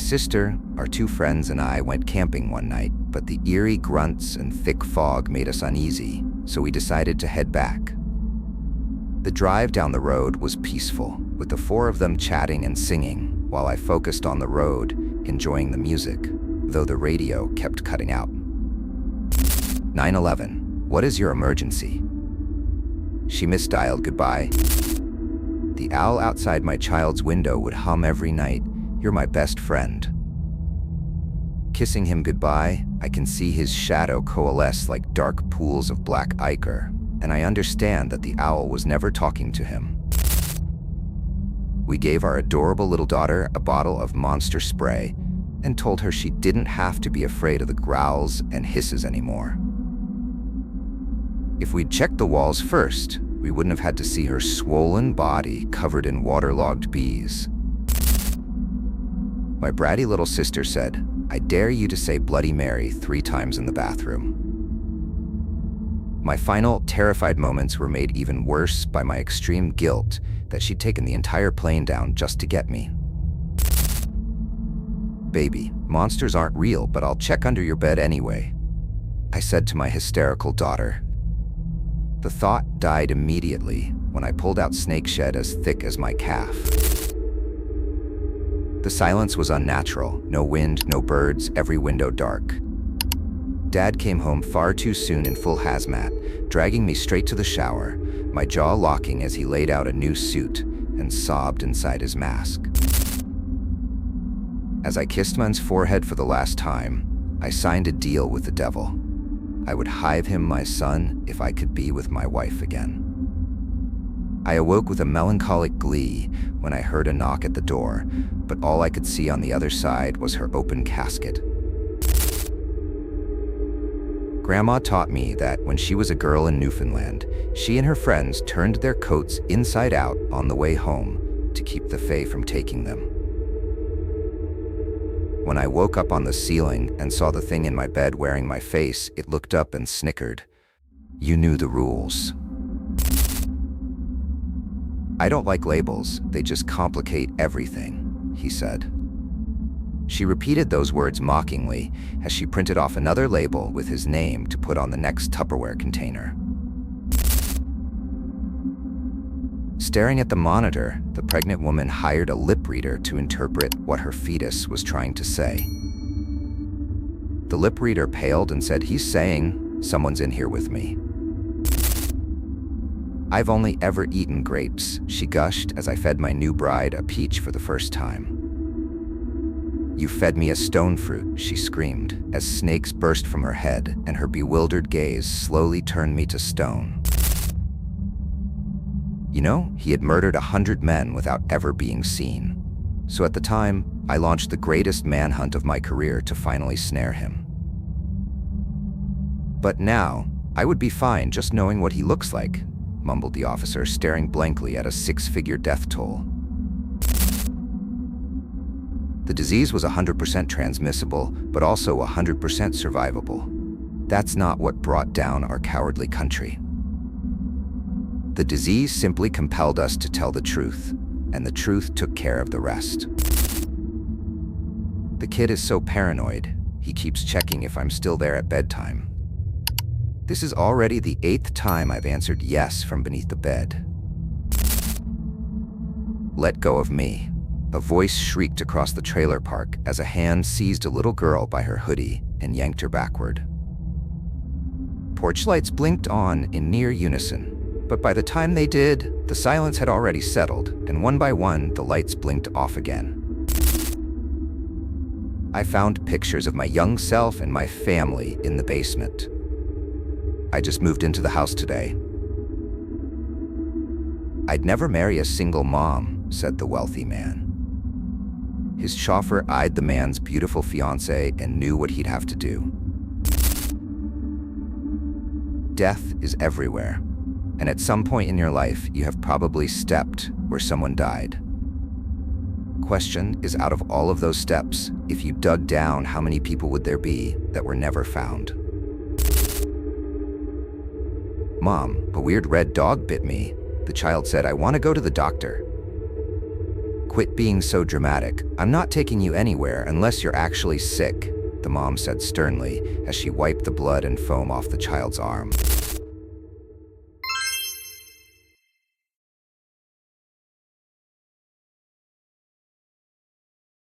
sister, our two friends, and I went camping one night, but the eerie grunts and thick fog made us uneasy, so we decided to head back. The drive down the road was peaceful, with the four of them chatting and singing, while I focused on the road, enjoying the music, though the radio kept cutting out. 911, what is your emergency? She misdialed goodbye. The owl outside my child's window would hum every night, "You're my best friend." Kissing him goodbye, I can see his shadow coalesce like dark pools of black ichor, and I understand that the owl was never talking to him. We gave our adorable little daughter a bottle of monster spray and told her she didn't have to be afraid of the growls and hisses anymore. If we'd checked the walls first, we wouldn't have had to see her swollen body covered in waterlogged bees. My bratty little sister said, "I dare you to say Bloody Mary 3 times in the bathroom." My final, terrified moments were made even worse by my extreme guilt that she'd taken the entire plane down just to get me. "Baby, monsters aren't real, but I'll check under your bed anyway," I said to my hysterical daughter. The thought died immediately when I pulled out snake shed as thick as my calf. The silence was unnatural. No wind, no birds, every window dark. Dad came home far too soon in full hazmat, dragging me straight to the shower, my jaw locking as he laid out a new suit and sobbed inside his mask. As I kissed man's forehead for the last time, I signed a deal with the devil. I would hive him my son if I could be with my wife again. I awoke with a melancholic glee when I heard a knock at the door, but all I could see on the other side was her open casket. Grandma taught me that when she was a girl in Newfoundland, she and her friends turned their coats inside out on the way home to keep the fae from taking them. When I woke up on the ceiling and saw the thing in my bed wearing my face, it looked up and snickered. "You knew the rules." "I don't like labels, they just complicate everything," he said. She repeated those words mockingly as she printed off another label with his name to put on the next Tupperware container. Staring at the monitor, the pregnant woman hired a lip reader to interpret what her fetus was trying to say. The lip reader paled and said, "He's saying, someone's in here with me." "I've only ever eaten grapes," she gushed as I fed my new bride a peach for the first time. "You fed me a stone fruit," she screamed, as snakes burst from her head and her bewildered gaze slowly turned me to stone. You know, he had murdered 100 men without ever being seen. So at the time, I launched the greatest manhunt of my career to finally snare him. "But now, I would be fine just knowing what he looks like," mumbled the officer, staring blankly at a 6-figure death toll. The disease was 100% transmissible, but also 100% survivable. That's not what brought down our cowardly country. The disease simply compelled us to tell the truth, and the truth took care of the rest. The kid is so paranoid, he keeps checking if I'm still there at bedtime. This is already the 8th time I've answered yes from beneath the bed. "Let go of me," a voice shrieked across the trailer park as a hand seized a little girl by her hoodie and yanked her backward. Porch lights blinked on in near unison, but by the time they did, the silence had already settled, and one by one, the lights blinked off again. I found pictures of my young self and my family in the basement. "I just moved into the house today." "I'd never marry a single mom," said the wealthy man. His chauffeur eyed the man's beautiful fiancée and knew what he'd have to do. Death is everywhere, and at some point in your life, you have probably stepped where someone died. Question is, out of all of those steps, if you dug down, how many people would there be that were never found? "Mom, a weird red dog bit me," the child said. "I want to go to the doctor." Quit being so dramatic. I'm not taking you anywhere unless you're actually sick, the mom said sternly as she wiped the blood and foam off the child's arm.